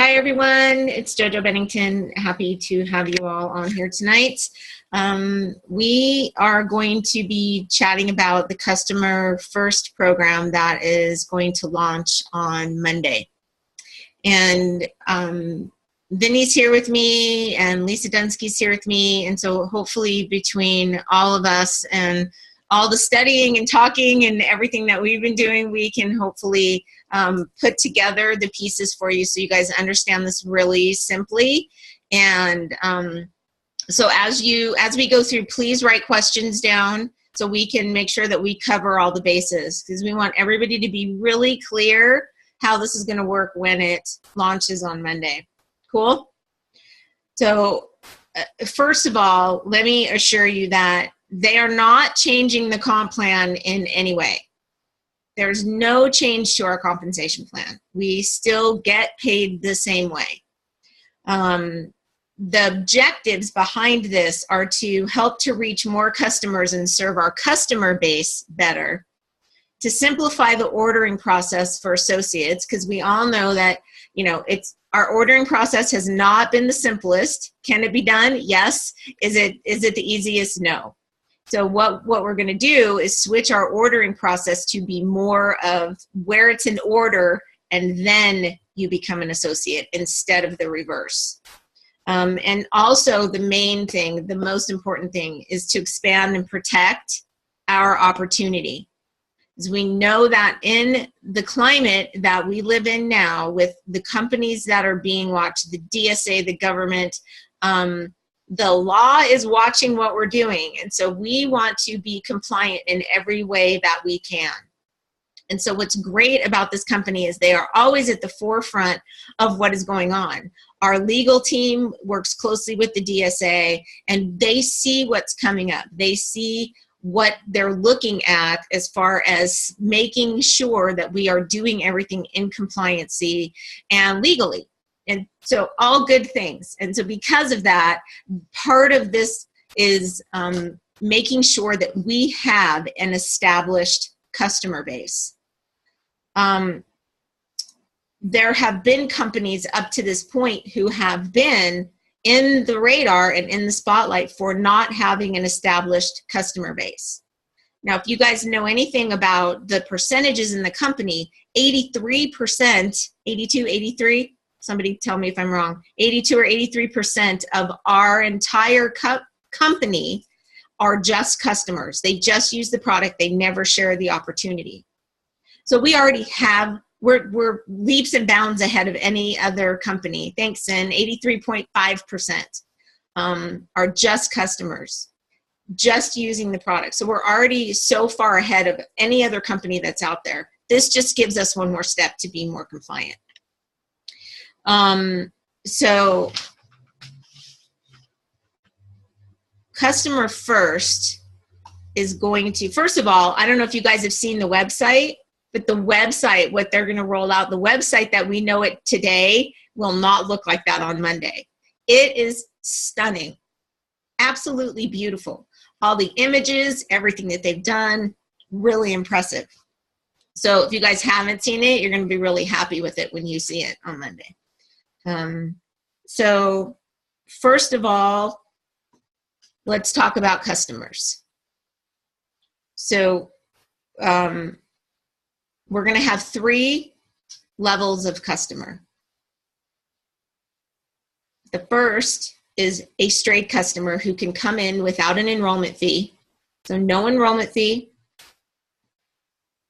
Hi, everyone. It's JoJo Bennington. Happy to have you all on here tonight. We are going to be chatting about the Customer First program that is going to launch on Monday. And Vinny's here with me, and Lisa Dunsky's here with me. And so hopefully between all of us and all the studying and talking and everything that we've been doing, we can hopefully put together the pieces for you so you guys understand this really simply. And so as we go through, please write questions down so we can make sure that we cover all the bases, because we want everybody to be really clear how this is going to work when it launches on Monday. Cool? So first of all, let me assure you that they are not changing the comp plan in any way. There's no change to our compensation plan. We still get paid the same way. The objectives behind this are to help to reach more customers and serve our customer base better, to simplify the ordering process for associates, because we all know that, you know, our ordering process has not been the simplest. Can it be done? Yes. Is it the easiest? No. So what we're going to do is switch our ordering process to be more of where it's an order and then you become an associate instead of the reverse. And also the main thing, the most important thing, is to expand and protect our opportunity. As we know that in the climate that we live in now, with the companies that are being watched, the DSA, the government, the law is watching what we're doing. And so we want to be compliant in every way that we can. And so what's great about this company is they are always at the forefront of what is going on. Our legal team works closely with the DSA, and they see what's coming up. They see what they're looking at as far as making sure that we are doing everything in compliancy and legally. And so all good things. And so because of that, part of this is making sure that we have an established customer base. There have been companies up to this point who have been in the radar and in the spotlight for not having an established customer base. Now, if you guys know anything about the percentages in the company, 83%, 82, 83, somebody tell me if I'm wrong, 82 or 83% of our entire company are just customers. They just use the product. They never share the opportunity. So we already have, we're leaps and bounds ahead of any other company. Thanks, and 83.5% are just customers, just using the product. So we're already so far ahead of any other company that's out there. This just gives us one more step to be more compliant. So Customer First is going to, first of all, I don't know if you guys have seen the website, but the website, what they're going to roll out, the website that we know it today will not look like that on Monday. It is stunning, absolutely beautiful. All the images, everything that they've done, really impressive. So if you guys haven't seen it, you're going to be really happy with it when you see it on Monday. So first of all, let's talk about customers. So we're going to have 3 levels of customer. The first is a straight customer who can come in without an enrollment fee. So no enrollment fee.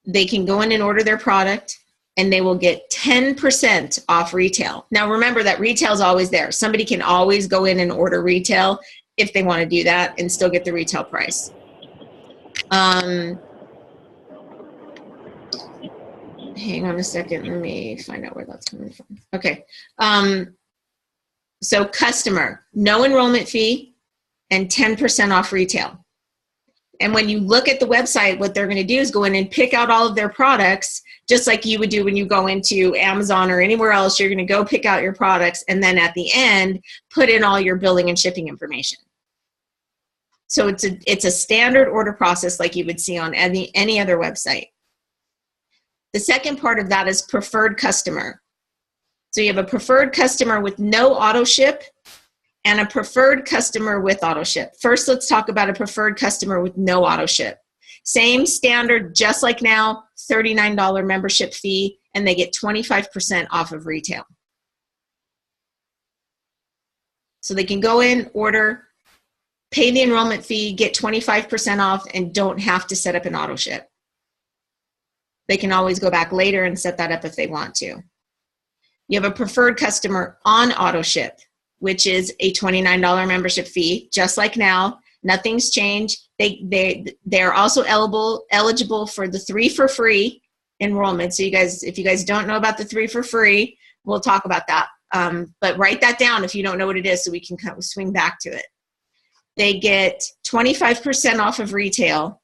They can go in and order their product, and they will get 10% off retail. Now remember that retail is always there. Somebody can always go in and order retail if they want to do that and still get the retail price. Hang on a second, let me find out where that's coming from. Okay, so customer, no enrollment fee and 10% off retail. And when you look at the website, what they're going to do is go in and pick out all of their products, just like you would do when you go into Amazon or anywhere else. You're going to go pick out your products, and then at the end, put in all your billing and shipping information. So it's a standard order process like you would see on any other website. The second part of that is preferred customer. So you have a preferred customer with no auto ship and a preferred customer with auto ship. First, let's talk about a preferred customer with no auto ship. Same standard, just like now, $39 membership fee, and they get 25% off of retail. So they can go in, order, pay the enrollment fee, get 25% off, and don't have to set up an auto ship. They can always go back later and set that up if they want to. You have a preferred customer on auto ship, which is a $29 membership fee, just like now. Nothing's changed. They're also eligible for the 3 for free enrollment. So you guys, if you guys don't know about the 3 for free, we'll talk about that. But write that down if you don't know what it is, so we can kind of swing back to it. They get 25% off of retail,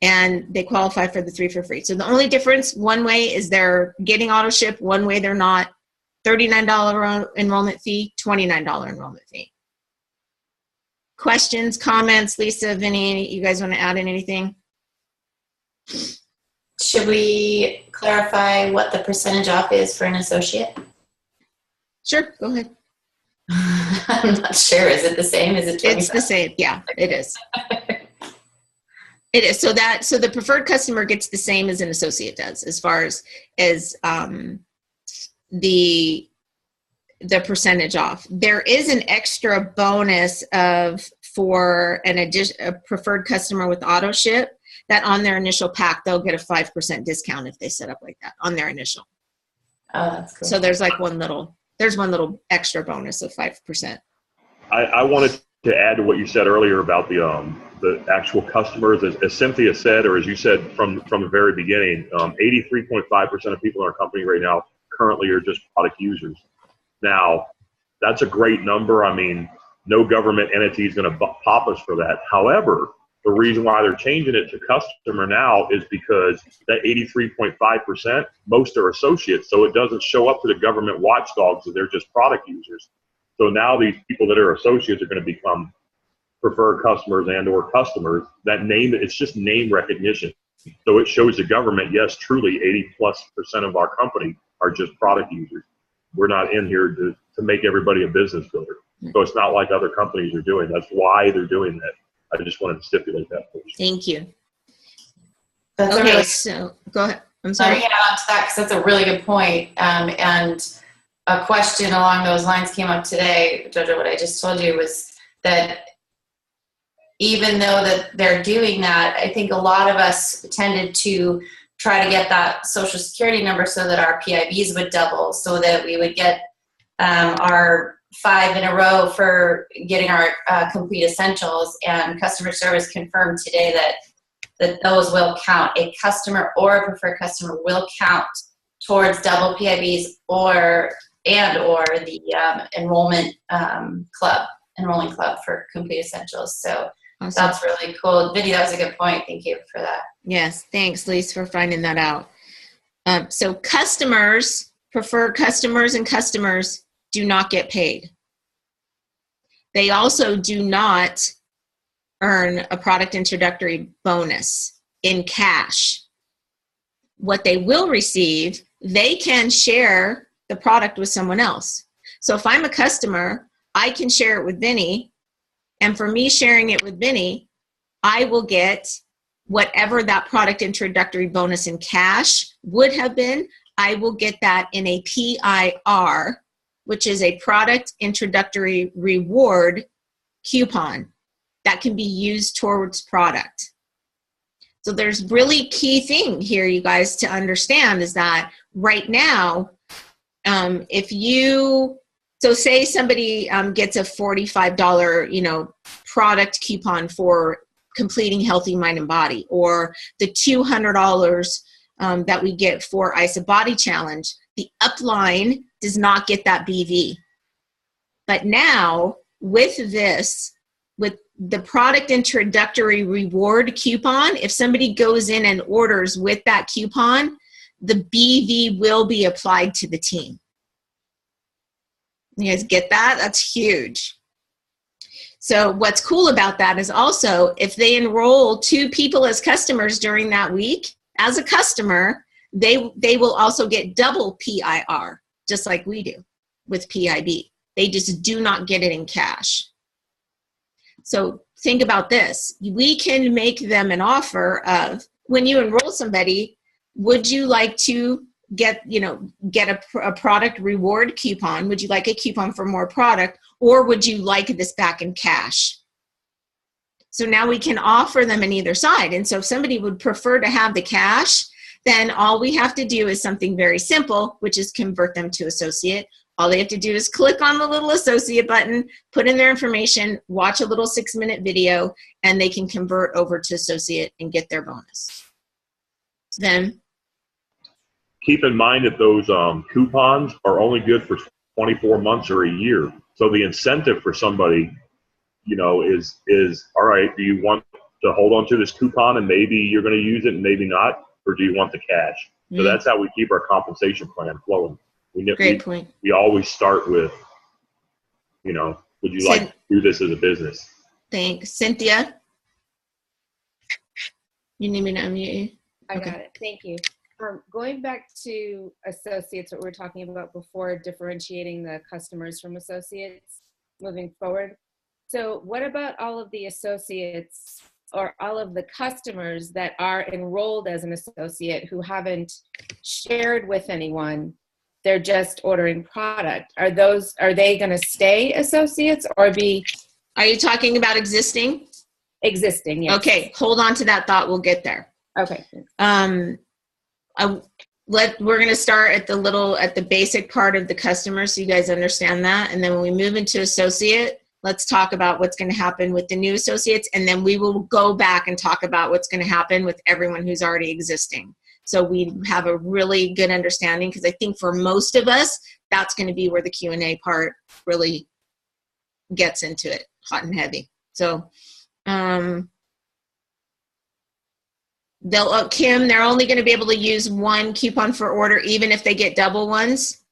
and they qualify for the 3 for free. So the only difference, one way is they're getting auto ship, one way they're not. $39 enrollment fee, $29 enrollment fee. Questions, comments? Lisa, Vinny, you guys want to add in anything? Should we clarify what the percentage off is for an associate? Sure, go ahead. I'm not sure. Is it the same? Is it 25? It's the same. Yeah, it is. It is. So the preferred customer gets the same as an associate does, as far as the percentage off. There is an extra bonus for a preferred customer with auto ship, that on their initial pack they'll get a 5% discount if they set up like that on their initial. Oh, that's cool. So there's one little extra bonus of 5%. I wanted to add to what you said earlier about the actual customers. As Cynthia said, or as you said from the very beginning, 83.5% of people in our company right now currently are just product users. Now, that's a great number. I mean, no government entity is going to pop us for that. However, the reason why they're changing it to customer now is because that 83.5%, most are associates, so it doesn't show up to the government watchdogs that they're just product users. So now these people that are associates are going to become preferred customers and or customers. That name, it's just name recognition. So it shows the government, yes, truly 80+% of our company are just product users. We're not in here to make everybody a business builder. So it's not like other companies are doing. That's why they're doing that. I just wanted to stipulate that. Thank you. That's okay, so go ahead. I'm sorry. Let me add on to that, because that's a really good point. And a question along those lines came up today, Jojo. What I just told you was that even though that they're doing that, I think a lot of us tended to try to get that social security number so that our PIVs would double, so that we would get our 5 in a row for getting our complete essentials. And customer service confirmed today that those will count. A customer or a preferred customer will count towards double PIVs or the enrollment enrolling club for complete essentials. So awesome. That's really cool. Vinny, that was a good point. Thank you for that. Yes, thanks, Lisa, for finding that out. So customers, preferred customers and customers do not get paid. They also do not earn a product introductory bonus in cash. What they will receive, they can share the product with someone else. So if I'm a customer, I can share it with Vinny, and for me sharing it with Vinny, I will get whatever that product introductory bonus in cash would have been. I will get that in a PIR, which is a product introductory reward coupon that can be used towards product. So there's really key thing here, you guys, to understand is that right now, so say somebody gets a $45, product coupon for completing Healthy Mind and Body, or the $200 that we get for ISA Body Challenge, the upline does not get that BV. But now with this, with the product introductory reward coupon, if somebody goes in and orders with that coupon, the BV will be applied to the team. You guys get that? That's huge. So what's cool about that is also if they enroll 2 people as customers during that week, as a customer, they will also get double PIR, just like we do with PIB. They just do not get it in cash. So think about this. We can make them an offer of, when you enroll somebody, would you like to get a product reward coupon? Would you like a coupon for more product, or would you like this back in cash? So now we can offer them on either side. And so if somebody would prefer to have the cash, then all we have to do is something very simple, which is convert them to associate. All they have to do is click on the little associate button, put in their information, watch a little 6-minute video, and they can convert over to associate and get their bonus. Then keep in mind that those coupons are only good for 24 months or a year. So the incentive for somebody, is all right, do you want to hold on to this coupon and maybe you're going to use it and maybe not, or do you want the cash? So that's how we keep our compensation plan flowing. Great point. We always start with, would you like to do this as a business? Thanks. Cynthia? You need me to unmute you? I got it. Thank you. Going back to associates, what we were talking about before, differentiating the customers from associates moving forward. So what about all of the associates or all of the customers that are enrolled as an associate who haven't shared with anyone? They're just ordering product. Are they going to stay associates or be? Are you talking about existing? Existing, yes. Okay, hold on to that thought. We'll get there. Okay. We're going to start at the basic part of the customer so you guys understand that. And then when we move into associate, let's talk about what's going to happen with the new associates. And then we will go back and talk about what's going to happen with everyone who's already existing. So we have a really good understanding, because I think for most of us, that's going to be where the Q&A part really gets into it, hot and heavy. So Kim, they're only going to be able to use one coupon for order, even if they get double ones.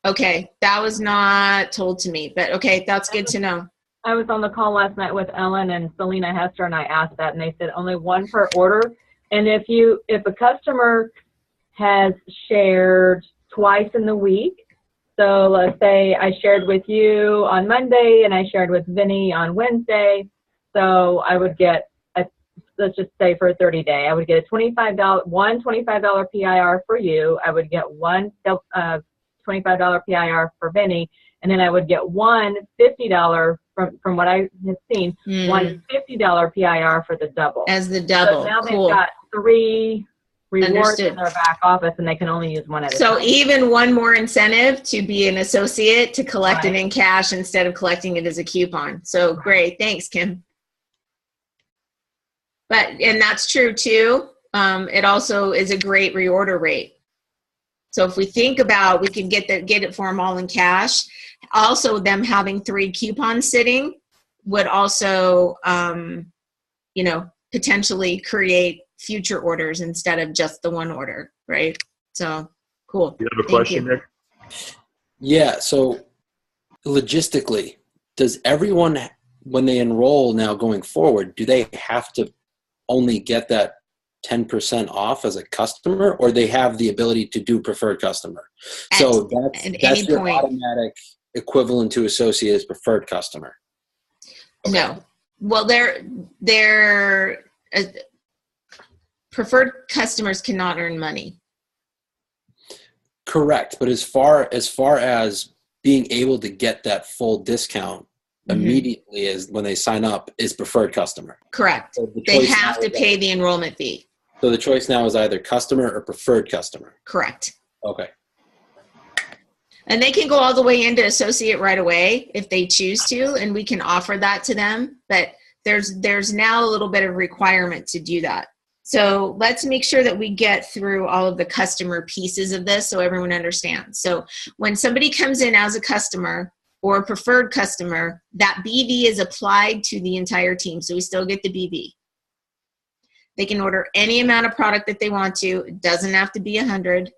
Okay, that was not told to me, but okay, that's good to know. I was on the call last night with Ellen and Selena Hester, and I asked that, and they said only one per order. And if a customer has shared twice in the week, so let's say I shared with you on Monday and I shared with Vinny on Wednesday, so I would get, let's just say for a 30-day, I would get a $25 PIR for you. I would get one $25 PIR for Vinny, and then I would get one $50 from what I have seen, one $50 PIR for the double. As the double. So now cool. They've got 3 rewards Understood. in their back office, and they can only use one at a So time. even one more incentive to be an associate to collect it in cash instead of collecting it as a coupon. So great. Thanks, Kim. And that's true too. It also is a great reorder rate. So if we think about, we can get it for them all in cash. Also, them having 3 coupons sitting would also, potentially create future orders instead of just the one order, right? So cool. You have a question, Nick? Yeah. So logistically, does everyone, when they enroll now going forward, do they have to only get that 10% off as a customer, or they have the ability to do preferred customer? So that's your automatic equivalent to associate as preferred customer. Okay. No. Well, they're preferred customers cannot earn money. Correct. But as far as being able to get that full discount immediately as when they sign up is preferred customer. Correct. So they have to pay the enrollment fee. So the choice now is either customer or preferred customer. Correct. Okay. And they can go all the way into associate right away if they choose to, and we can offer that to them. But there's now a little bit of requirement to do that. So let's make sure that we get through all of the customer pieces of this so everyone understands. So when somebody comes in as a customer or a preferred customer, that BV is applied to the entire team. So we still get the BV. They can order any amount of product that they want to. It doesn't have to be 100,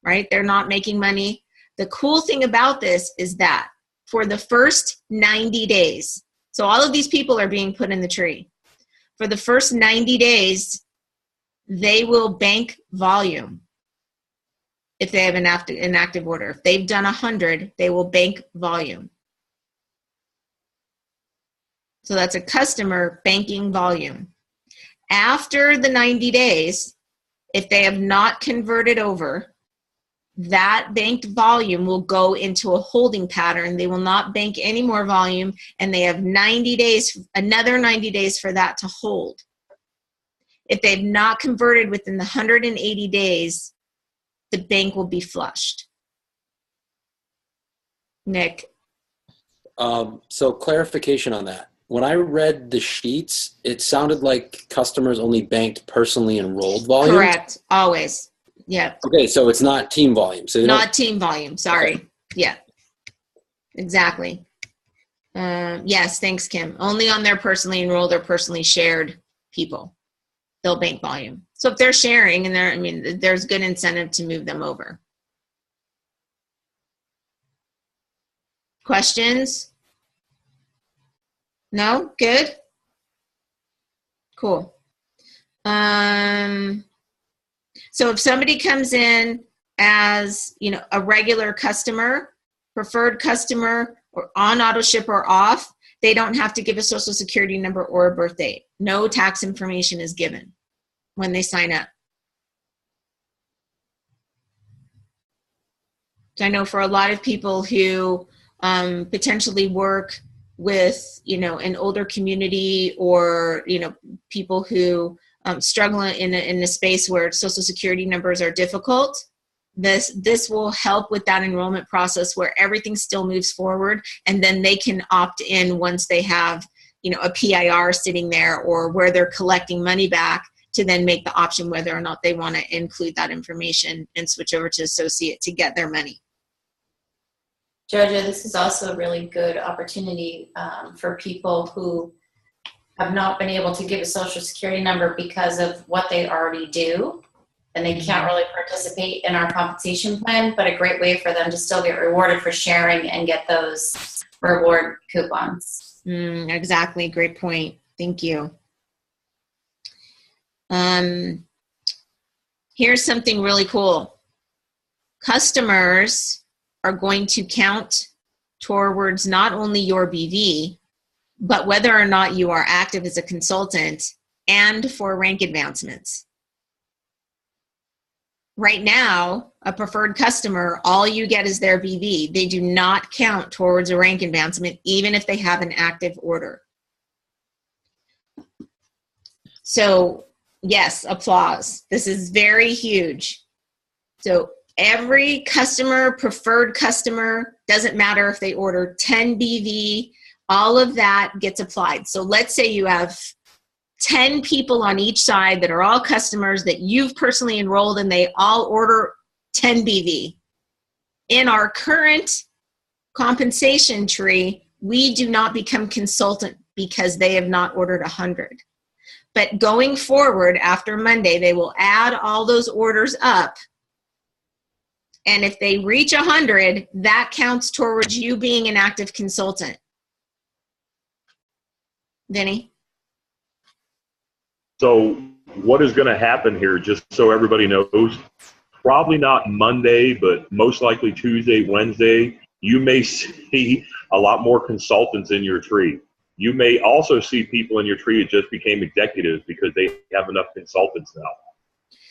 right? They're not making money. The cool thing about this is that for the first 90 days, so all of these people are being put in the tree. For the first 90 days, they will bank volume. if they have an active order. If they've done 100, they will bank volume. So that's a customer banking volume. After the 90 days, if they have not converted over, that banked volume will go into a holding pattern. They will not bank any more volume, and they have 90 days, another 90 days for that to hold. If they've not converted within the 180 days, the bank will be flushed. Nick. So clarification on that. When I read the sheets, it sounded like customers only banked personally enrolled volume. Correct. Always. Yeah. Okay, so it's not team volume. So not team volume. Sorry. Okay. Yeah. Exactly. Yes. Thanks, Kim. Only on their personally enrolled or personally shared people, they'll bank volume. So if they're sharing and there's good incentive to move them over. Questions? No? Good? Cool. So if somebody comes in as, a regular customer, preferred customer, or on auto ship or off, they don't have to give a social security number or a birth date. No tax information is given when they sign up. So I know for a lot of people who potentially work with, an older community or, people who struggle in a space where social security numbers are difficult, this will help with that enrollment process where everything still moves forward, and then they can opt in once they have, a PIR sitting there or where they're collecting money back to then make the option whether or not they want to include that information and switch over to associate to get their money. Georgia, this is also a really good opportunity for people who have not been able to give a social security number because of what they already do, and they can't really participate in our compensation plan, but a great way for them to still get rewarded for sharing and get those reward coupons. Exactly. Great point. Thank you. Here's something really cool. Customers are going to count towards not only your BV, but whether or not you are active as a consultant and for rank advancements. Right now, a preferred customer, all you get is their BV. They do not count towards a rank advancement, even if they have an active order. So yes, applause. This is very huge. So every customer, preferred customer, doesn't matter if they order 10 BV, all of that gets applied. So let's say you have 10 people on each side that are all customers that you've personally enrolled and they all order 10 BV. In our current compensation tree, we do not become consultant because they have not ordered 100. But going forward after Monday, they will add all those orders up. And if they reach 100, that counts towards you being an active consultant. Vinny? So what is going to happen here, just so everybody knows, probably not Monday, but most likely Tuesday, Wednesday, you may see a lot more consultants in your tree. You may also see people in your tree that just became executives because they have enough consultants now.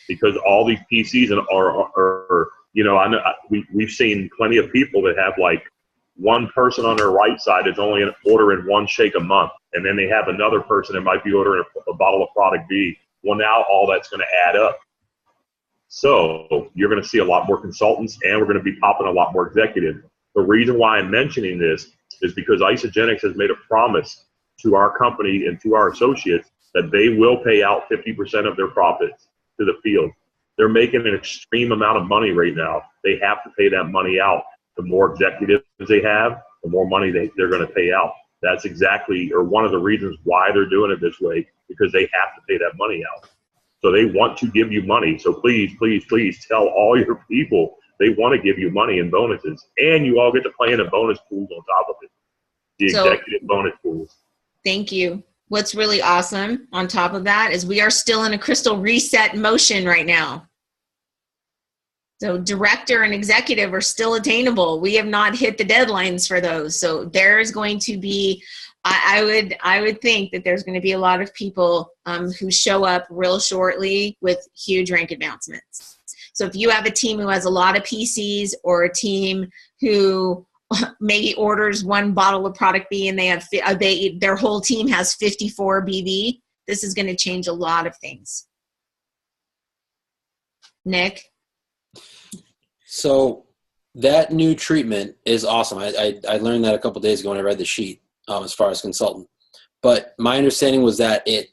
Because all these PCs are I know we've seen plenty of people that have like one person on their right side is only ordering one shake a month, and then they have another person that might be ordering a bottle of product B. Well, now all that's going to add up. So you're going to see a lot more consultants, and we're going to be popping a lot more executives. The reason why I'm mentioning this is because Isagenix has made a promise to our company and to our associates that they will pay out 50% of their profits to the field. They're making an extreme amount of money right now. They have to pay that money out. The more executives they have, the more money they're going to pay out. That's exactly, or one of the reasons why they're doing it this way, because they have to pay that money out. So they want to give you money. So please, please, please tell all your people they want to give you money and bonuses. And you all get to play in the bonus pools on top of it. The executive bonus pools. Thank you. What's really awesome on top of that is we are still in a crystal reset motion right now. So director and executive are still attainable. We have not hit the deadlines for those. So there's going to be, I would think that there's going to be a lot of people who show up real shortly with huge rank advancements. So if you have a team who has a lot of PCs, or a team who maybe orders one bottle of product B and they have their whole team has 54 BV, this is going to change a lot of things. Nick? So that new treatment is awesome. I learned that a couple days ago when I read the sheet as far as consultant. But my understanding was that it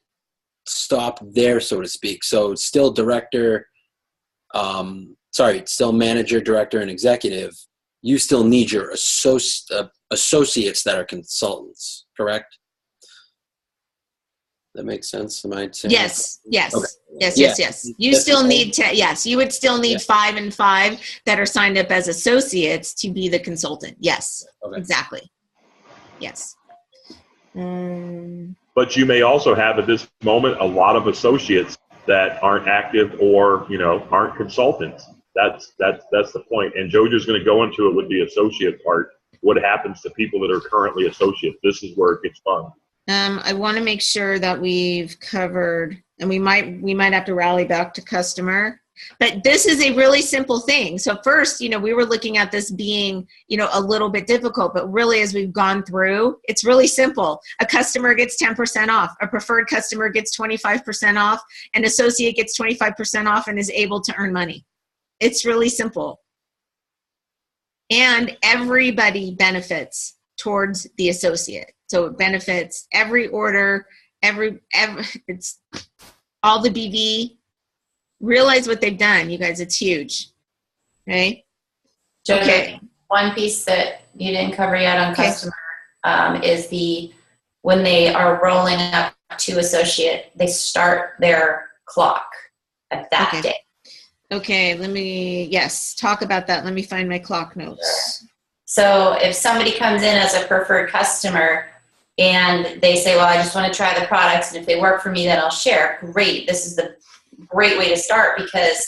stopped there, so to speak. So it's still director, it's still manager, director, and executive. You still need your associates that are consultants, correct? That makes sense. Am I saying Yes. Okay. Yes. You still need you would still need 5 and 5 that are signed up as associates to be the consultant. Yes, Okay. exactly. Yes. But you may also have at this moment a lot of associates that aren't active or, aren't consultants. That's the point. And Jojo's going to go into it with the associate part. What happens to people that are currently associates? This is where it gets fun. I want to make sure that we've covered, and we might have to rally back to customer, but this is a really simple thing. So first, we were looking at this being, a little bit difficult, but really as we've gone through, it's really simple. A customer gets 10% off, a preferred customer gets 25% off, an associate gets 25% off and is able to earn money. It's really simple. And everybody benefits towards the associate. So it benefits every order, it's all the BV. Realize what they've done, you guys. It's huge. Okay. Jojo, Okay. one piece that you didn't cover yet on customer is when they are rolling up to associate, they start their clock at that day. Okay, talk about that. Let me find my clock notes. Sure. So if somebody comes in as a preferred customer and they say, well, I just want to try the products, and if they work for me, then I'll share. Great. This is the great way to start, because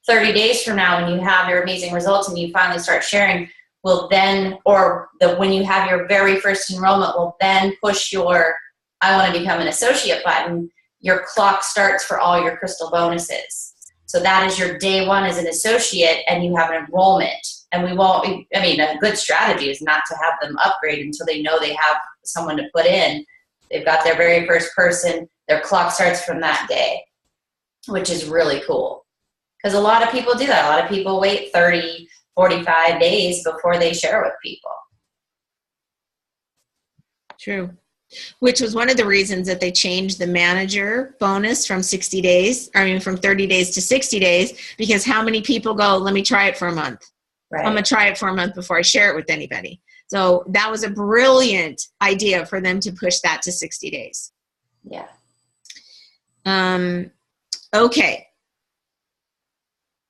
30 days from now, when you have your amazing results and you finally start sharing, when you have your very first enrollment, will then push your I want to become an associate button. Your clock starts for all your crystal bonuses. So that is your day one as an associate, and you have an enrollment. And a good strategy is not to have them upgrade until they know they have someone to put in. They've got their very first person, their clock starts from that day, which is really cool. Because a lot of people do that. A lot of people wait 30, 45 days before they share with people. True. Which was one of the reasons that they changed the manager bonus from 30 days to 60 days, because how many people go, let me try it for a month. Right. I'm going to try it for a month before I share it with anybody. So that was a brilliant idea for them to push that to 60 days. Yeah. Okay.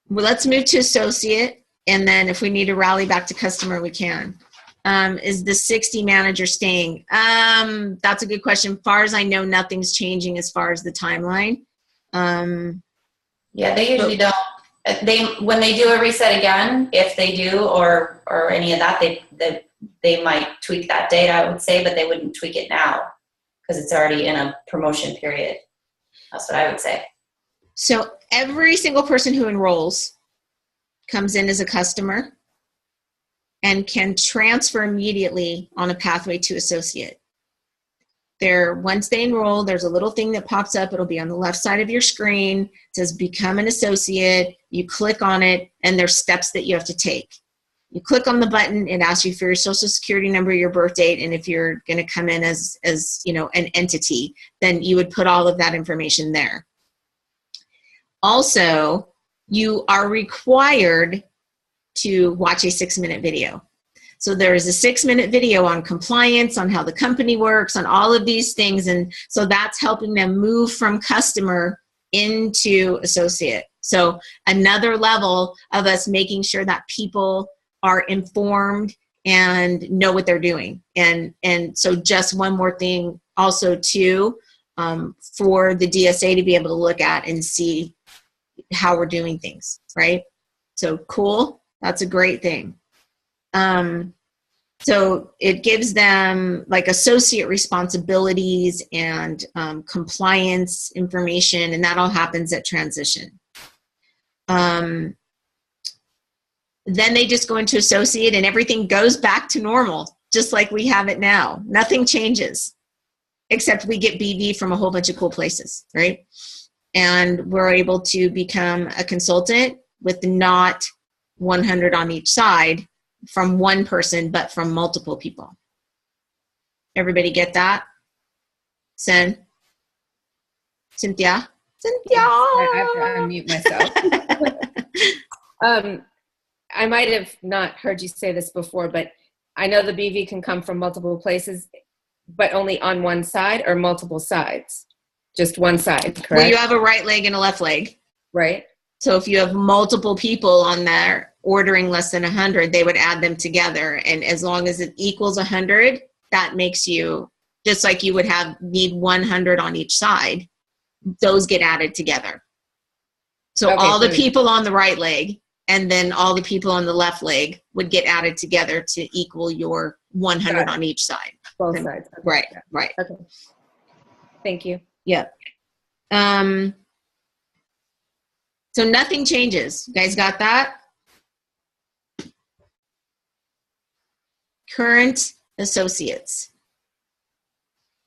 Well, let's move to associate. And then if we need to rally back to customer, we can. Is the 60 manager staying? That's a good question. As far as I know, nothing's changing as far as the timeline. Yeah, they usually don't. When they do a reset again, if they do, or any of that, they might tweak that date, I would say, but they wouldn't tweak it now because it's already in a promotion period. That's what I would say. So every single person who enrolls comes in as a customer and can transfer immediately on a pathway to associate. Once they enroll, there's a little thing that pops up. It'll be on the left side of your screen. It says become an associate. You click on it, and there's steps that you have to take. You click on the button, it asks you for your social security number, your birth date, and if you're going to come in as an entity, then you would put all of that information there. Also, you are required to watch a 6-minute video. So there is a 6-minute video on compliance, on how the company works, on all of these things. And so that's helping them move from customer into associate. So another level of us making sure that people are informed and know what they're doing. And so just one more thing also too, for the DSA to be able to look at and see how we're doing things, right? So cool. That's a great thing. So it gives them like associate responsibilities and compliance information, and that all happens at transition. Then they just go into associate and everything goes back to normal, just like we have it now. Nothing changes, except we get BV from a whole bunch of cool places, right? And we're able to become a consultant with not 100 on each side from one person, but from multiple people. Everybody get that? Cynthia? I have to unmute myself. I might have not heard you say this before, but I know the BV can come from multiple places, but only on one side or multiple sides? Just one side, correct? Well, you have a right leg and a left leg. Right. So if you have multiple people on there ordering less than 100, they would add them together. And as long as it equals 100, that makes you, just like you would need 100 on each side, those get added together. So all the people on the right leg and then all the people on the left leg would get added together to equal your 100 on each side. Both sides. Okay. Right, right. Okay. Thank you. Yep. So nothing changes. You guys got that? Current associates.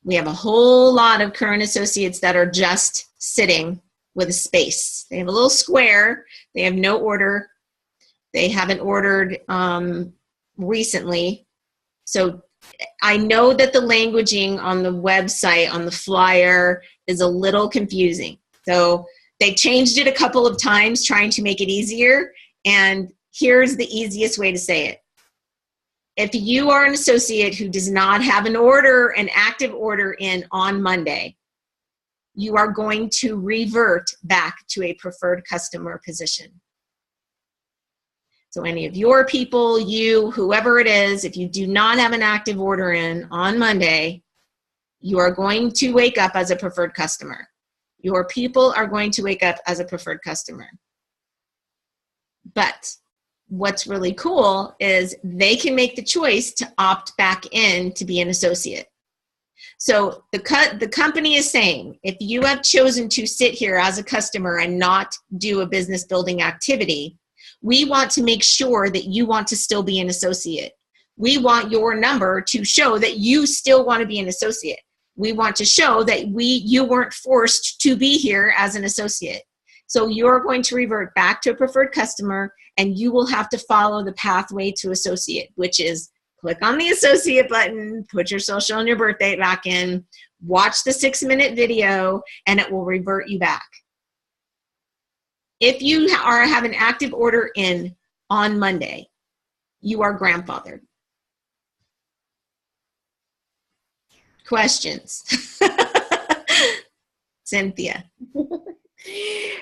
We have a whole lot of current associates that are just sitting with a space. They have a little square. They have no order. They haven't ordered recently. So I know that the languaging on the website, on the flyer, is a little confusing. So they changed it a couple of times trying to make it easier. And here's the easiest way to say it. If you are an associate who does not have an active order in on Monday, you are going to revert back to a preferred customer position. So any of your people, you, whoever it is, if you do not have an active order in on Monday, you are going to wake up as a preferred customer. Your people are going to wake up as a preferred customer. But what's really cool is they can make the choice to opt back in to be an associate. So the company is saying, if you have chosen to sit here as a customer and not do a business building activity, we want to make sure that you want to still be an associate. We want your number to show that you still want to be an associate. We want to show that you weren't forced to be here as an associate. So you're going to revert back to a preferred customer, and you will have to follow the pathway to associate, which is click on the associate button, put your social and your birth date back in, watch the 6-minute video, and it will revert you back. If you have an active order in on Monday, you are grandfathered. Questions? Cynthia.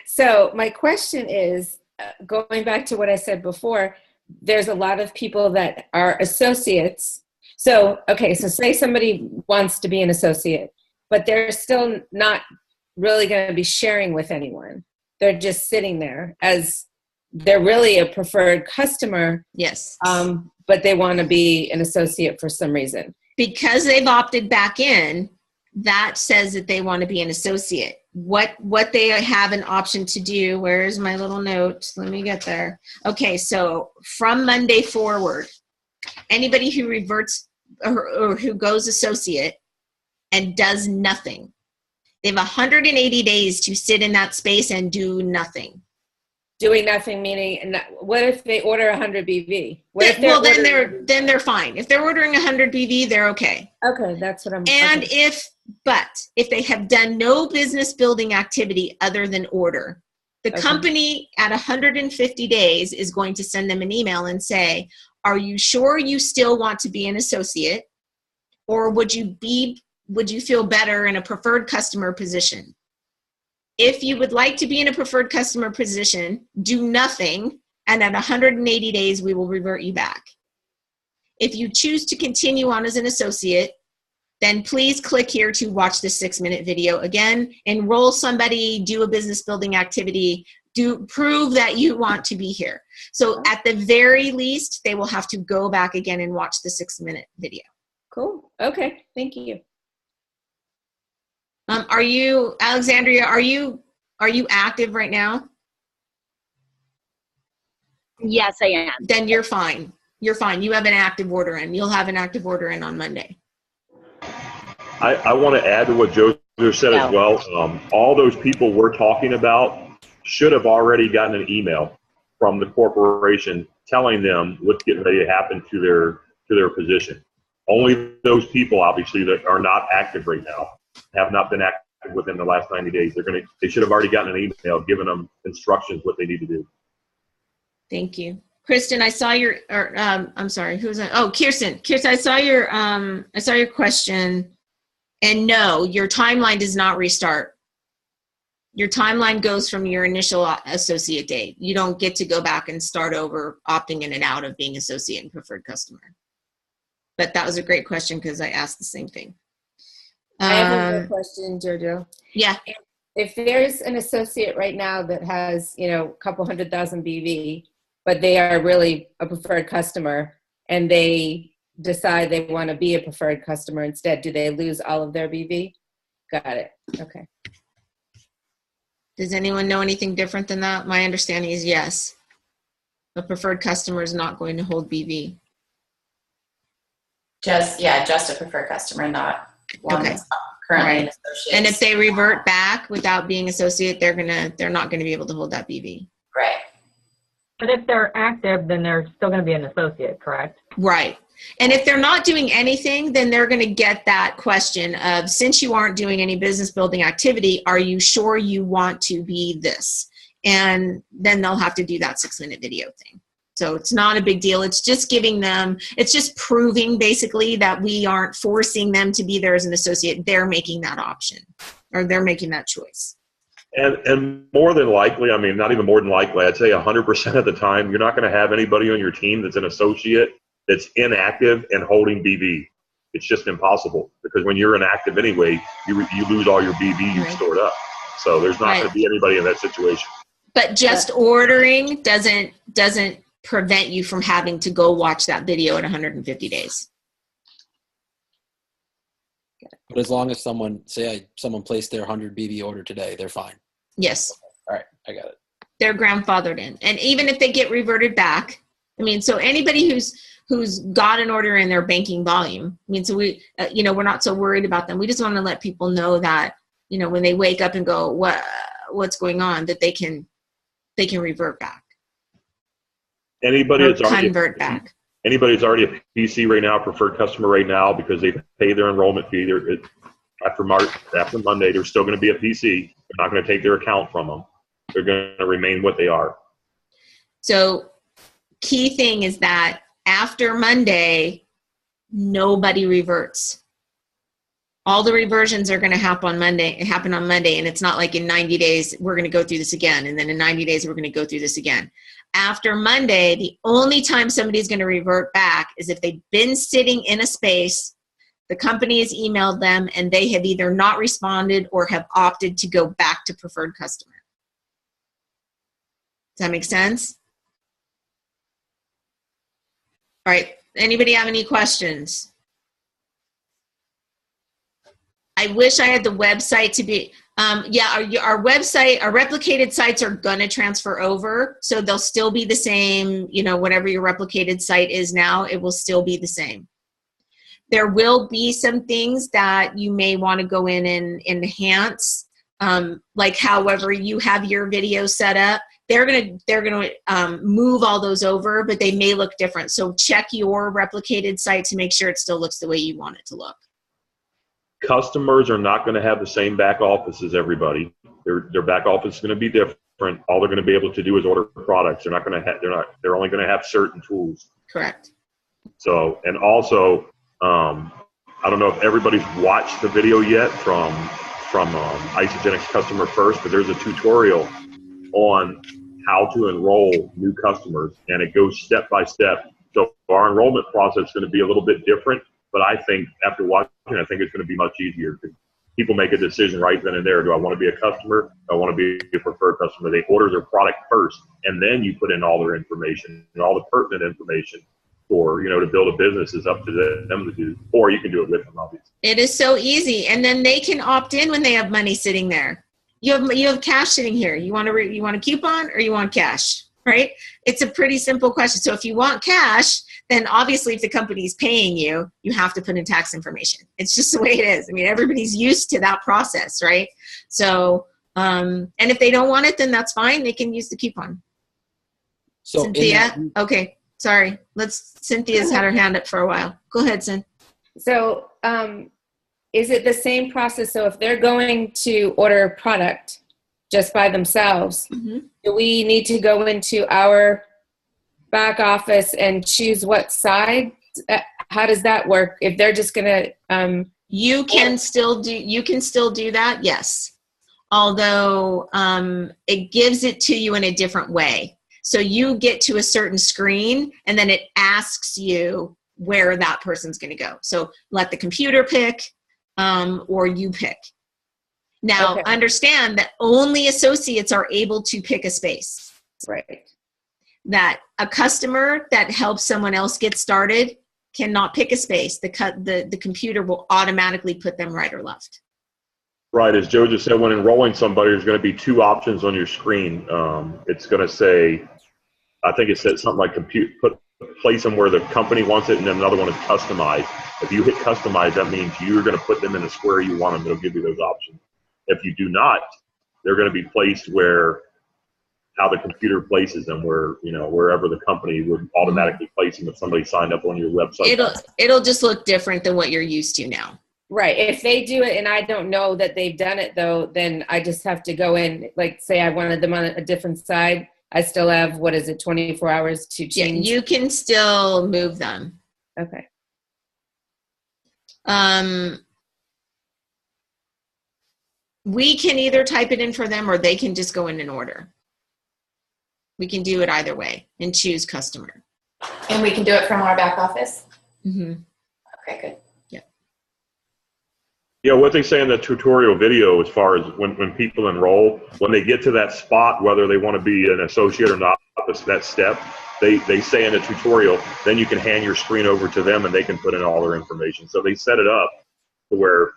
So my question is, going back to what I said before, there's a lot of people that are associates. So, okay, so say somebody wants to be an associate, but they're still not really going to be sharing with anyone. They're just sitting there as they're really a preferred customer. Yes. But they want to be an associate for some reason. Because they've opted back in, that says that they want to be an associate. What they have an option to do, where's my little note? Let me get there. Okay, so from Monday forward, anybody who reverts or who goes associate and does nothing, they have 180 days to sit in that space and do nothing. Doing nothing meaning, what if they order 100 BV? Then they're fine. If they're ordering 100 BV, they're okay. Okay, that's what I'm. And okay. if they have done no business building activity other than order, the company at 150 days is going to send them an email and say, "Are you sure you still want to be an associate, or would you feel better in a preferred customer position?" If you would like to be in a preferred customer position, do nothing, and at 180 days, we will revert you back. If you choose to continue on as an associate, then please click here to watch the 6-minute video. Again, enroll somebody, do a business building activity, prove that you want to be here. So at the very least, they will have to go back again and watch the 6-minute video. Cool. Okay. Thank you. Are you, Alexandria, are you active right now? Yes, I am. Then you're fine. You're fine. You have an active order in. You'll have an active order in on Monday. I want to add to what Joe said as well. All those people we're talking about should have already gotten an email from the corporation telling them what's getting ready to happen to their position. Only those people, obviously, that are not active right now, have not been active within the last 90 days. They should have already gotten an email giving them instructions what they need to do. Thank you. Kristen, I saw your, I'm sorry, who's that? Oh, Kirsten. Kirsten, I saw your question. And no, your timeline does not restart. Your timeline goes from your initial associate date. You don't get to go back and start over opting in and out of being associate and preferred customer. But that was a great question because I asked the same thing. I have another question, Jojo. Yeah. If there's an associate right now that has, a couple 100,000 BV, but they are really a preferred customer and they decide they want to be a preferred customer instead, do they lose all of their BV? Got it. Okay. Does anyone know anything different than that? My understanding is yes. A preferred customer is not going to hold BV. Just a preferred customer, not one that's currently an associate. And if they revert back without being associate, they're not going to be able to hold that BV. Right. But if they're active, then they're still going to be an associate, correct? Right. And if they're not doing anything, then they're going to get that question of, since you aren't doing any business building activity, are you sure you want to be this? And then they'll have to do that 6-minute video thing. So it's not a big deal. It's just giving them, it's just proving basically that we aren't forcing them to be there as an associate. They're making that option, or they're making that choice. And more than likely, I mean, not even more than likely, I'd say 100% of the time, you're not going to have anybody on your team that's an associate that's inactive and holding BV. It's just impossible, because when you're inactive anyway, you lose all your BV you've stored up. So there's not going to be anybody in that situation. But just ordering doesn't prevent you from having to go watch that video at 150 days. But as long as someone placed their 100 BV order today, they're fine. Yes. All right, I got it. They're grandfathered in. And even if they get reverted back, I mean, so anybody who's got an order in their banking volume, I mean, so we, we're not so worried about them. We just want to let people know that, when they wake up and go, what's going on, that they can revert back. Anybody that's already a PC right now, preferred customer right now, because they pay their enrollment fee, after Monday, they're still going to be a PC. They're not going to take their account from them. They're going to remain what they are. So key thing is that after Monday, nobody reverts. All the reversions are going to happen on Monday, and it's not like in 90 days, we're going to go through this again, and then in 90 days, we're going to go through this again. After Monday, the only time somebody's going to revert back is if they've been sitting in a space, the company has emailed them, and they have either not responded or have opted to go back to preferred customer. Does that make sense? All right. Anybody have any questions? I wish I had the website to be, our website, our replicated sites are going to transfer over. So they'll still be the same, whatever your replicated site is now, it will still be the same. There will be some things that you may want to go in and enhance, like however you have your video set up. They're gonna move all those over, but they may look different. So check your replicated site to make sure it still looks the way you want it to look. Customers are not going to have the same back office as everybody. Their back office is going to be different. All they're going to be able to do is order products. They're only going to have certain tools. Correct. So, and also, I don't know if everybody's watched the video yet from Isagenix Customer First, but there's a tutorial on how to enroll new customers, and it goes step by step. So our enrollment process is going to be a little bit different, but I think after watching, I think it's going to be much easier. people make a decision right then and there. Do I want to be a customer? Do I want to be a preferred customer? They order their product first, and then you put in all their information and all the pertinent information for, to build a business is up to them to do, or you can do it with them, obviously. It is so easy. And then they can opt in when they have money sitting there. You have cash sitting here. You want a coupon or you want cash, right? It's a pretty simple question. So if you want cash, then obviously if the company's paying you, you have to put in tax information. It's just the way it is. I mean, everybody's used to that process, right? So, and if they don't want it, then that's fine. They can use the coupon. So Cynthia? Okay, sorry. Cynthia's had her hand up for a while. Go ahead, Cyn. So is it the same process? So if they're going to order a product just by themselves, do we need to go into our back office and choose what side? How does that work? If they're just going to, you can still do that, yes. Although it gives it to you in a different way. So you get to a certain screen and then it asks you where that person's going to go. So let the computer pick or you pick. Now, Okay. Understand that only associates are able to pick a space. right. That a customer that helps someone else get started cannot pick a space. The computer will automatically put them right or left. Right, as Joe just said, when enrolling somebody, there's going to be two options on your screen. It's going to say, I think it said something like place them where the company wants it, and then another one is customize. If you hit customize, that means you're going to put them in the square you want them. It'll give you those options. If you do not, they're going to be placed how the computer places them, wherever the company would automatically place them if somebody signed up on your website. It'll just look different than what you're used to now. Right. If they do it and I don't know that they've done it though, then I just have to go in, like say I wanted them on a different side. I still have, 24 hours to change? Yeah, you can still move them. Okay. We can either type it in for them or they can just go in and order. We can do it either way and choose customer. And we can do it from our back office? Mm-hmm. Okay, good. Yeah, what they say in the tutorial video, as far as when people enroll, when they get to that spot, whether they want to be an associate or not, that step, they say in the tutorial, then you can hand your screen over to them and they can put in all their information. So they set it up to where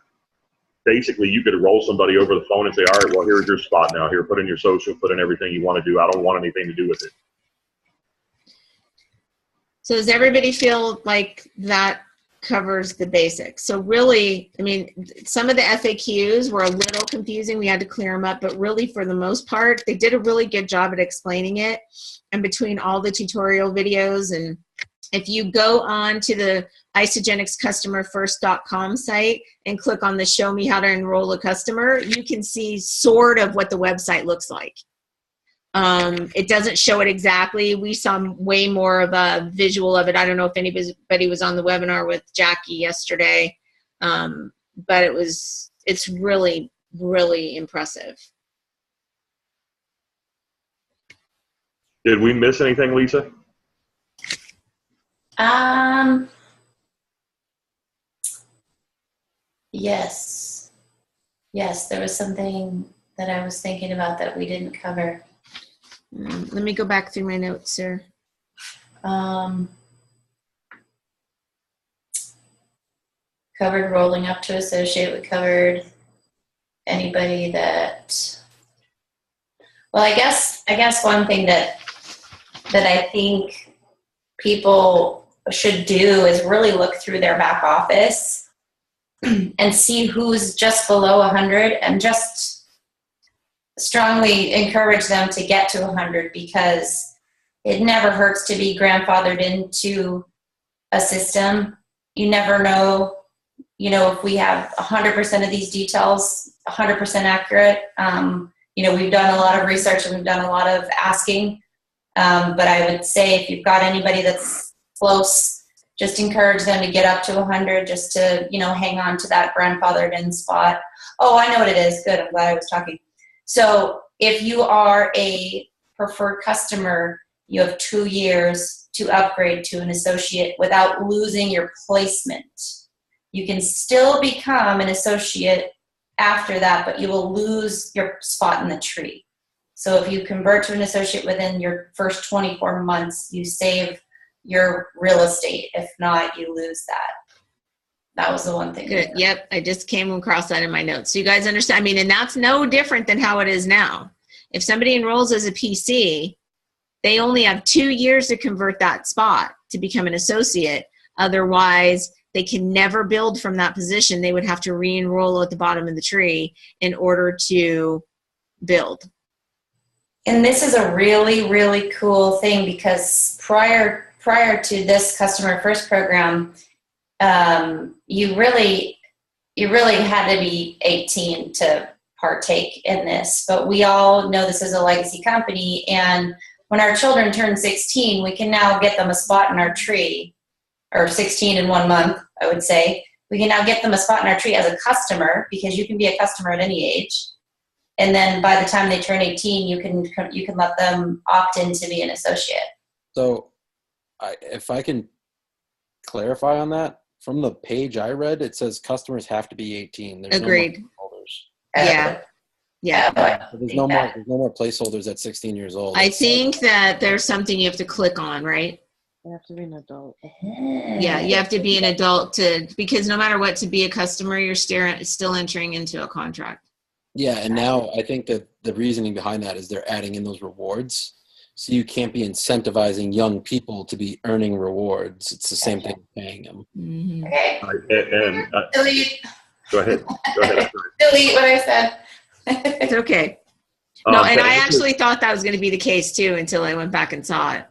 basically you could roll somebody over the phone and say, all right, well, here's your spot now. Here, put in your social, put in everything you want to do. I don't want anything to do with it. So does everybody feel like that covers the basics? So really, I mean, some of the FAQs were a little confusing. We had to clear them up, but really for the most part, they did a really good job at explaining it. And between all the tutorial videos, and if you go on to the IsogenixCustomerFirst.com site and click on the show me how to enroll a customer, you can see sort of what the website looks like. It doesn't show it exactly. We saw way more of a visual of it. I don't know if anybody was on the webinar with Jackie yesterday, but it's really, really impressive. Did we miss anything, Lisa? Yes. Yes, there was something that I was thinking about that we didn't cover. Let me go back through my notes, sir. Covered rolling up to associate. We covered anybody that. Well, I guess one thing that I think people should do is really look through their back office and see who's just below 100 and just strongly encourage them to get to 100, because it never hurts to be grandfathered into a system. You never know, if we have 100% of these details 100% accurate. We've done a lot of research and we've done a lot of asking. But I would say if you've got anybody that's close, just encourage them to get up to 100 just to, hang on to that grandfathered in spot. Oh, I know what it is. Good. I'm glad I was talking. So if you are a preferred customer, you have 2 years to upgrade to an associate without losing your placement. You can still become an associate after that, but you will lose your spot in the tree. So if you convert to an associate within your first 24 months, you save your real estate. If not, you lose that. That was the one thing. Good. Yep. I just came across that in my notes. So you guys understand, I mean, and that's no different than how it is now. If somebody enrolls as a PC, they only have 2 years to convert that spot to become an associate. Otherwise, they can never build from that position. They would have to re-enroll at the bottom of the tree in order to build. And this is a really, really cool thing because prior to this Customer First program, you really had to be 18 to partake in this. But we all know this is a legacy company, and when our children turn 16, we can now get them a spot in our tree, or 16 in 1 month, I would say. We can now get them a spot in our tree as a customer, because you can be a customer at any age. And then by the time they turn 18, you can let them opt in to be an associate. So if I can clarify on that, from the page I read, it says customers have to be 18. There's Agreed. No more placeholders. Yeah. Yeah. There's no more placeholders at 16 years old. I think that there's something you have to click on, right? You have to be an adult. Yeah, you have to be an adult because no matter what, to be a customer, you're still entering into a contract. Yeah, and now I think that the reasoning behind that is they're adding in those rewards. So you can't be incentivizing young people to be earning rewards. It's the same thing as paying them. Mm-hmm. Okay. And Delete. go ahead. Delete what I said. It's okay. No, and to I answer- actually thought that was going to be the case too until I went back and saw it.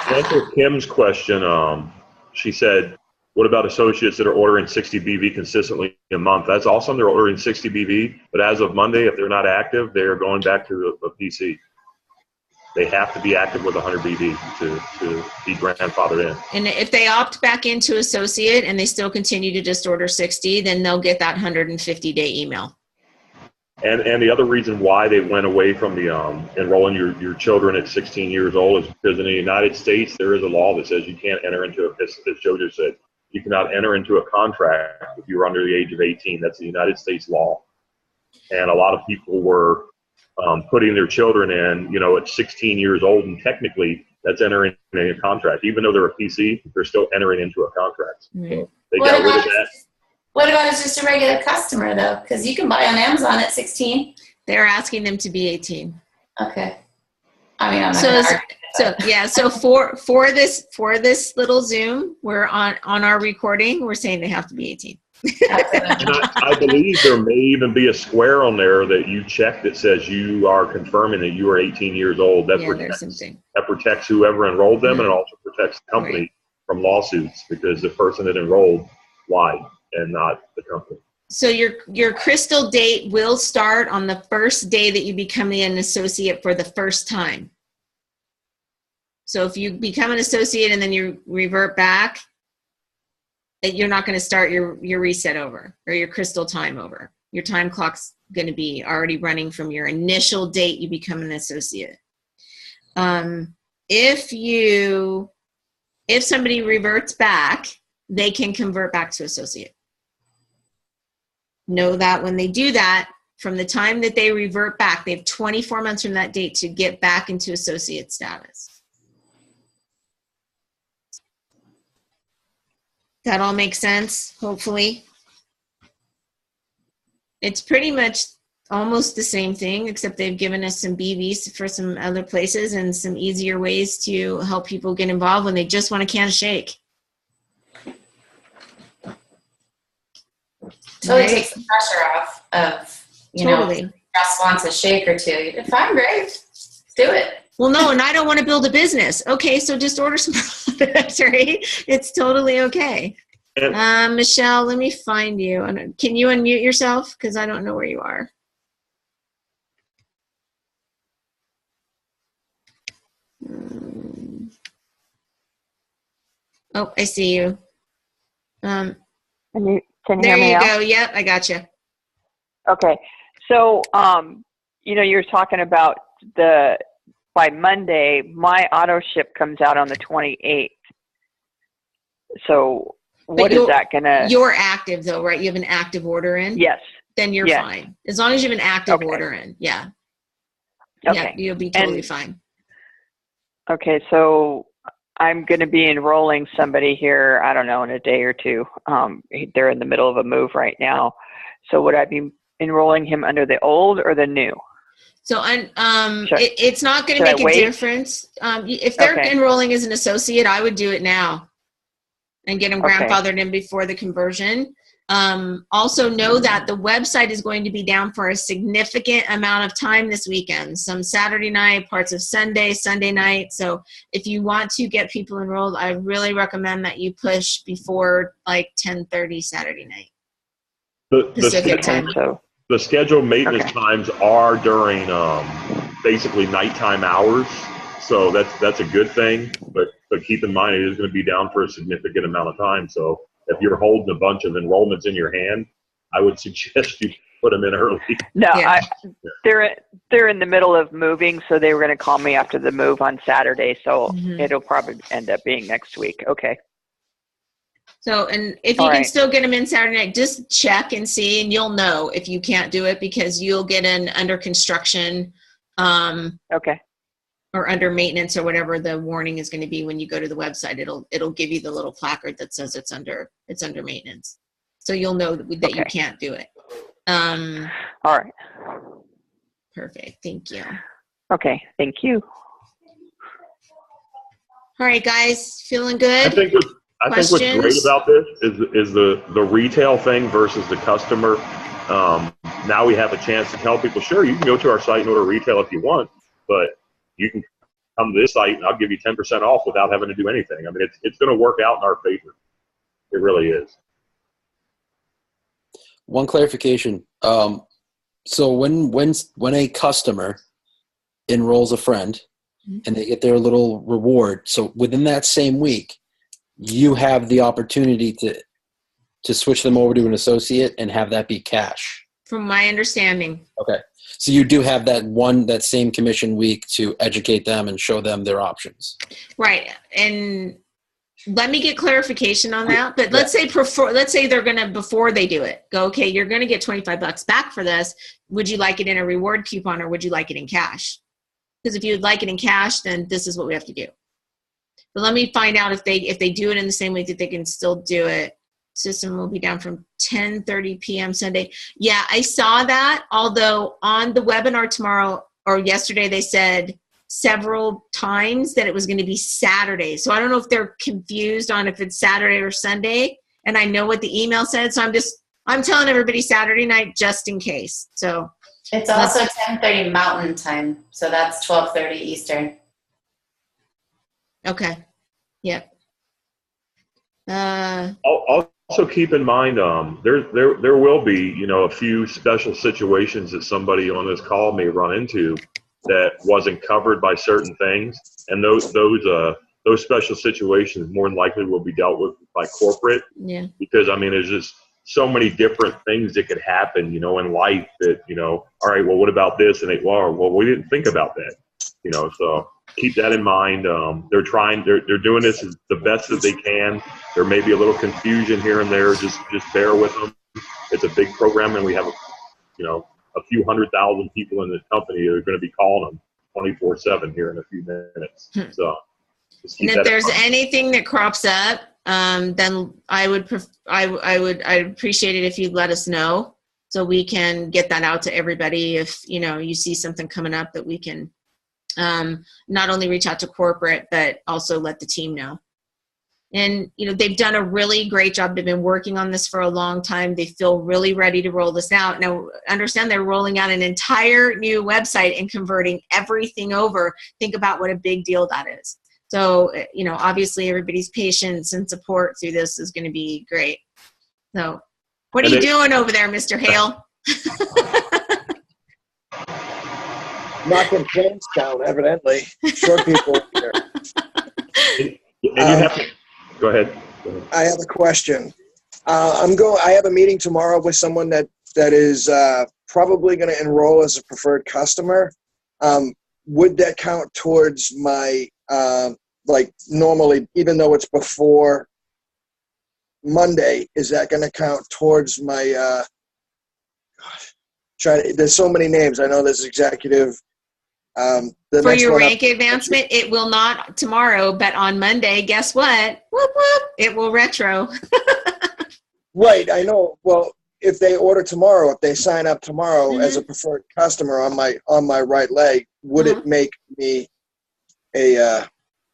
To answer Kim's question, she said, what about associates that are ordering 60 BV consistently a month? That's awesome. They're ordering 60 BV, but as of Monday, if they're not active, they're going back to a PC. They have to be active with 100 BV to be grandfathered in. And if they opt back into associate and they still continue to just order 60, then they'll get that 150-day email. And the other reason why they went away from the enrolling your children at 16 years old is because in the United States, there is a law that says you can't enter into as Joe just said, you cannot enter into a contract if you're under the age of 18. That's the United States law. And a lot of people were putting their children in, at 16 years old, and technically that's entering in a contract. Even though they're a PC, they're still entering into a contract. Right. So they got rid of that. What about it's just a regular customer though? Because you can buy on Amazon at 16. They're asking them to be 18. Okay. I mean, I'm not So gonna is- argue. So for this little Zoom, we're on our recording, we're saying they have to be 18. And I believe there may even be a square on there that you check that says you are confirming that you are 18 years old. That, Yeah, there's something. protects whoever enrolled them, and it also protects the company from lawsuits because the person that enrolled lied and not the company. So your crystal date will start on the first day that you become an associate for the first time. So if you become an associate and then you revert back, you're not going to start your reset over or your crystal time over. Your time clock's going to be already running from your initial date you become an associate. If somebody reverts back, they can convert back to associate. Know that when they do that, from the time that they revert back, they have 24 months from that date to get back into associate status. That all makes sense, hopefully. It's pretty much almost the same thing, except they've given us some BVs for some other places and some easier ways to help people get involved when they just want a can of shake. Totally Right? takes the pressure off of, Totally. just wants a shake or two. Fine, great. Let's do it. Well, no, and I don't want to build a business. Okay, so just order some products, right? It's totally okay. And- Michelle, let me find you. Can you unmute yourself? Because I don't know where you are. Oh, I see you. Can you There hear me you now? go. Yep, I got you. Okay. So, you're talking about by Monday, my auto ship comes out on the 28th. So what is you're- that going to? You're active though, right? You have an active order in? Yes. then you're Yeah. fine. As long as you have an active Okay. order in. Yeah. Okay. Yeah, you'll be totally And- fine. Okay, so I'm going to be enrolling somebody here, I don't know, in a day or two. They're in the middle of a move right now. So would I be enrolling him under the old or the new? So Should- it's not going to should I make a wait? difference. If they're Okay. enrolling as an associate, I would do it now and get them Okay. grandfathered in before the conversion. Also know that the website is going to be down for a significant amount of time this weekend. Some Saturday night, parts of Sunday night. So if you want to get people enrolled, I really recommend that you push before like 10:30 Saturday night. The Pacific Okay, time. so, The scheduled maintenance Okay. times are during basically nighttime hours, so that's a good thing. But keep in mind, it is going to be down for a significant amount of time. So if you're holding a bunch of enrollments in your hand, I would suggest you put them in early. no, Yeah. they're in the middle of moving, so they were going to call me after the move on Saturday, so Mhm. it'll probably end up being next week. Okay. So, and if you All can right. still get them in Saturday night, just check and see, and you'll know if you can't do it because you'll get an under construction Okay. or under maintenance or whatever the warning is going to be when you go to the website. It'll give you the little placard that says it's under maintenance. So you'll know that you Okay. can't do it. All right. Perfect. Thank you. Okay. Thank you. All right, guys, feeling I good? think what's great Questions? about this is the retail thing versus the customer. Now we have a chance to tell people, sure, you can go to our site and order retail if you want, but you can come to this site and I'll give you 10% off without having to do anything. I mean, it's going to work out in our favor. It really is. One clarification. So when a customer enrolls a friend and they get their little reward, so within that same week, you have the opportunity to switch them over to an associate and have that be cash. From my understanding. Okay. So you do have that same commission week to educate them and show them their options. Right. And let me get clarification on that. But let's say they're going to, before they do it, go, okay, you're going to get $25 back for this. Would you like it in a reward coupon or would you like it in cash? Because if you would like it in cash, then this is what we have to do. But let me find out if they do it in the same week that they can still do it. System will be down from 10:30 p.m. Sunday. Yeah, I saw that. Although on the webinar tomorrow or yesterday, they said several times that it was going to be Saturday. So I don't know if they're confused on if it's Saturday or Sunday. And I know what the email said. So I'm telling everybody Saturday night just in case. So It's also 10:30 Mountain Time, so that's 12:30 Eastern. okay. Yep. Also keep in mind, there will be, a few special situations that somebody on this call may run into that wasn't covered by certain things, and those special situations more than likely will be dealt with by corporate. Yeah. Because there's just so many different things that could happen, in life that, all right, well, what about this? And well, we didn't think about that, so keep that in mind. They're doing this as the best that they can. There may be a little confusion here and there. Just bear with them. It's a big program, and we have, a few 100,000 people in the company that are going to be calling them 24/7 here in a few minutes. So just keep And if that in there's mind. anything that crops up, then I'd appreciate it if you'd let us know so we can get that out to everybody. If you see something coming up that we can not only reach out to corporate but also let the team know. And they've done a really great job. They've been working on this for a long time. They feel really ready to roll this out. Now, understand they're rolling out an entire new website and converting everything over. Think about what a big deal that is. So, obviously everybody's patience and support through this is going to be great. So, what are you doing over there, Mr. Hale? Knocking planes down, evidently. Short people here. And you have to go ahead. I have a question. I have a meeting tomorrow with someone that is probably going to enroll as a preferred customer. Would that count towards my normally, even though it's before Monday, is that going to count towards my There's so many names. I know there's executive. The For next your one up- rank advancement, it will not tomorrow, but on Monday, guess what? Whoop, whoop, it will retro. Right, I know. Well, if they order tomorrow, if they sign up tomorrow as a preferred customer on my right leg, would it make me the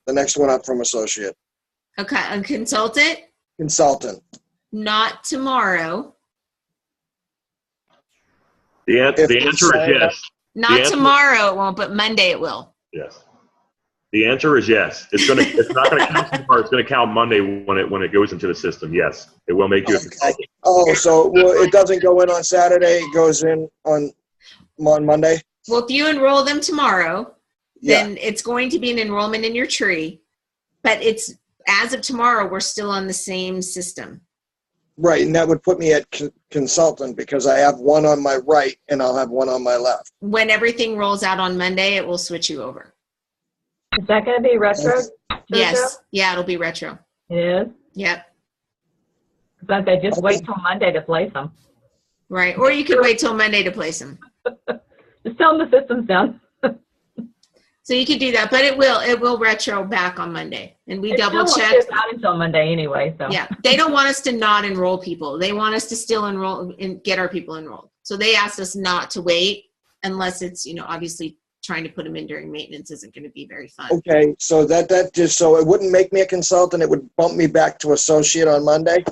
next one up from associate? Okay, a consultant? Consultant. Not tomorrow. The answer they is sign up- yes. Not answer- tomorrow it won't, but Monday it will. Yes. The answer is yes. It's not gonna count tomorrow. It's gonna count Monday when it goes into the system. Yes, it will make you a consultant. Oh, so it doesn't go in on Saturday. It goes in on Monday. Well, if you enroll them tomorrow, Yeah. then it's going to be an enrollment in your tree. But it's as of tomorrow, we're still on the same system. Right, and that would put me at consultant because I have one on my right and I'll have one on my left. When everything rolls out on Monday, it will switch you over. Is that going to be retro? Yes. Yeah, it'll be retro. It is? Yep. Because I just wait till Monday to place them. Right. Or you could wait till Monday to place them. Just tell them the system's down. So you could do that, but it will retro back on Monday. And we double check. It's not until Monday anyway, so. Yeah. They don't want us to not enroll people. They want us to still enroll and get our people enrolled. So they asked us not to wait unless it's, obviously trying to put them in during maintenance isn't going to be very fun. Okay, so that just so it wouldn't make me a consultant. It would bump me back to associate on Monday.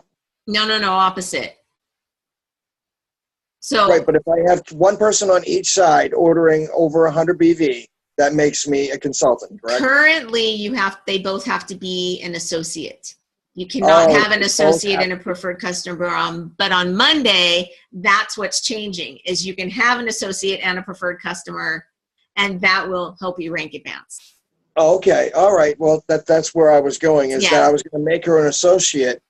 No, opposite. So Right, but if I have one person on each side ordering over 100 BV, that makes me a consultant, correct? currently they both have to be an associate. You cannot have an associate and a preferred customer but on Monday, that's what's changing is you can have an associate and a preferred customer and that will help you rank advance. Oh, okay, all right. Well, that's where I was going is Yeah. that I was going to make her an associate.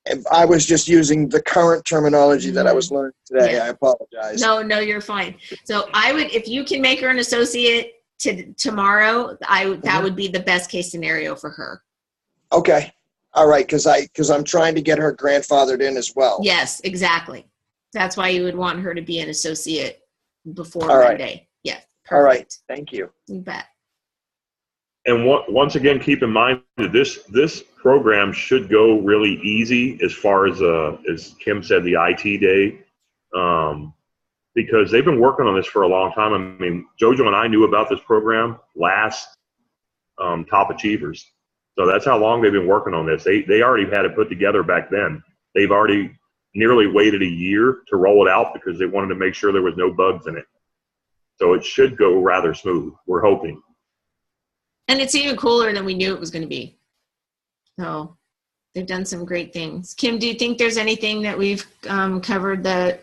If I was just using the current terminology that I was learning today. Yeah. I apologize. No, you're fine. So I would, if you can make her an associate tomorrow, that would be the best case scenario for her. Okay. All right, because I'm trying to get her grandfathered in as well. Yes, exactly. That's why you would want her to be an associate before All right. Monday. Yeah. Perfect. All right. Thank you. You bet. And once again, keep in mind that this program should go really easy as far as Kim said, the IT day, because they've been working on this for a long time. I mean, Jojo and I knew about this program last Top Achievers, so that's how long they've been working on this. They already had it put together back then. They've already nearly waited a year to roll it out because they wanted to make sure there was no bugs in it. So it should go rather smooth. We're hoping. And it's even cooler than we knew it was going to be. So they've done some great things. Kim, do you think there's anything that we've covered that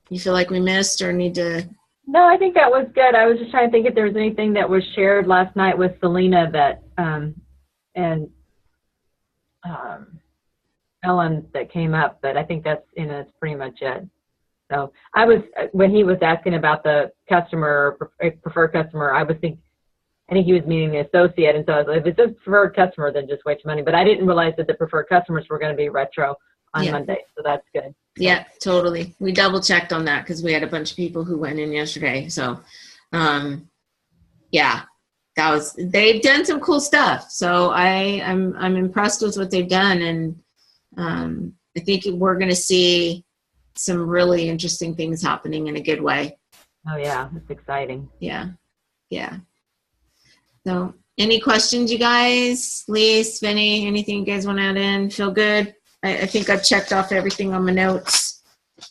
you feel like we missed or need to? No, I think that was good. I was just trying to think if there was anything that was shared last night with Selena that and Ellen that came up, but I think that's pretty much it. So I was, when he was asking about the customer, preferred customer, I think he was meaning the associate, and so I was like, if it's a preferred customer, then just wait your money. But I didn't realize that the preferred customers were going to be retro on Monday, so that's good. Yeah, totally. We double checked on that because we had a bunch of people who went in yesterday. So, yeah, they've done some cool stuff. So I'm impressed with what they've done, and I think we're going to see some really interesting things happening in a good way. Oh yeah, it's exciting. Yeah. So, any questions, you guys? Lise, Vinny, anything you guys want to add in? Feel good? I think I've checked off everything on my notes.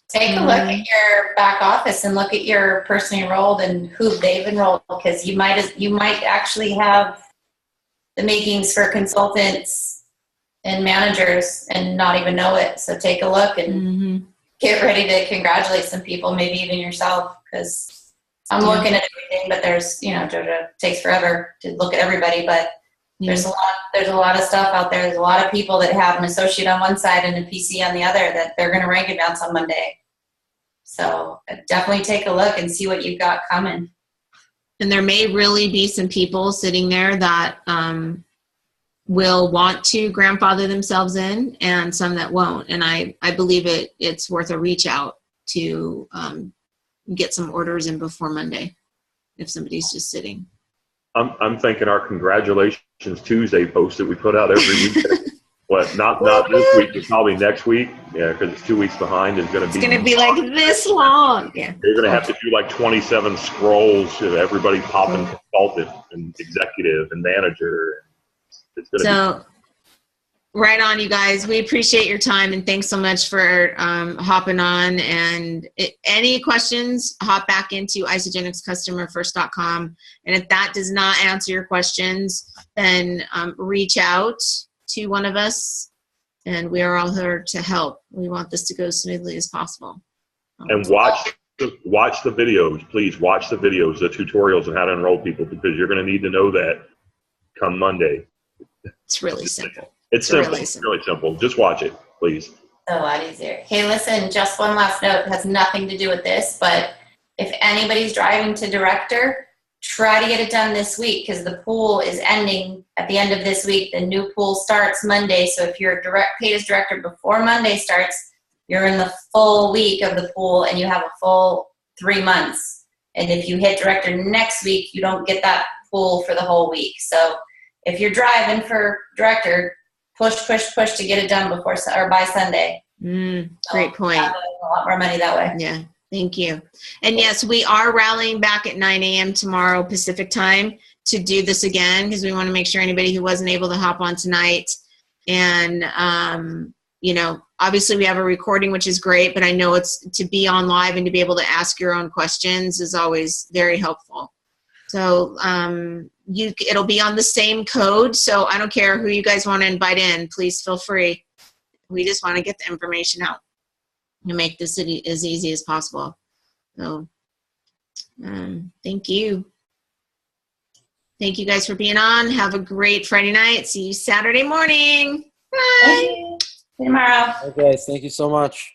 Take a look at your back office and look at your person enrolled and who they've enrolled, because you might actually have the makings for consultants and managers and not even know it. So take a look and get ready to congratulate some people, maybe even yourself, because I'm looking at everything, but there's, Jojo takes forever to look at everybody, but there's a lot of stuff out there. There's a lot of people that have an associate on one side and a PC on the other that they're going to rank advance on Monday. So definitely take a look and see what you've got coming. And there may really be some people sitting there that will want to grandfather themselves in and some that won't. And I believe it's worth a reach out to get some orders in before Monday if somebody's just sitting. I'm thinking our Congratulations Tuesday post that we put out every week. What, not this week, but probably next week. Yeah, because it's 2 weeks behind. Is going to be. It's going to be like this long. Yeah. You're going to have to do like 27 scrolls of everybody popping consultant and executive and manager. It's going to be. Right on, you guys. We appreciate your time, and thanks so much for hopping on. And any questions, hop back into IsogenixCustomerFirst.com. And if that does not answer your questions, then reach out to one of us, and we are all here to help. We want this to go as smoothly as possible. And watch the videos. Please watch the videos, the tutorials on how to enroll people, because you're going to need to know that come Monday. It's really simple. It's simple. It's really simple. Just watch it, please. A lot easier. Hey, listen, just one last note. It has nothing to do with this, but if anybody's driving to director, try to get it done this week, because the pool is ending at the end of this week. The new pool starts Monday. So if you're paid as director before Monday starts, you're in the full week of the pool and you have a full 3 months. And if you hit director next week, you don't get that pool for the whole week. So if you're driving for director, push to get it done before or by Sunday. Great point. Have a lot more money that way. Yeah, thank you. And yes, we are rallying back at 9 a.m. tomorrow Pacific time to do this again, because we want to make sure anybody who wasn't able to hop on tonight. And, obviously we have a recording, which is great, but I know it's to be on live and to be able to ask your own questions is always very helpful. So it'll be on the same code. So I don't care who you guys want to invite in. Please feel free. We just want to get the information out and make this as easy as possible. So thank you. Thank you guys for being on. Have a great Friday night. See you Saturday morning. Bye. See you tomorrow. Okay, thank you so much.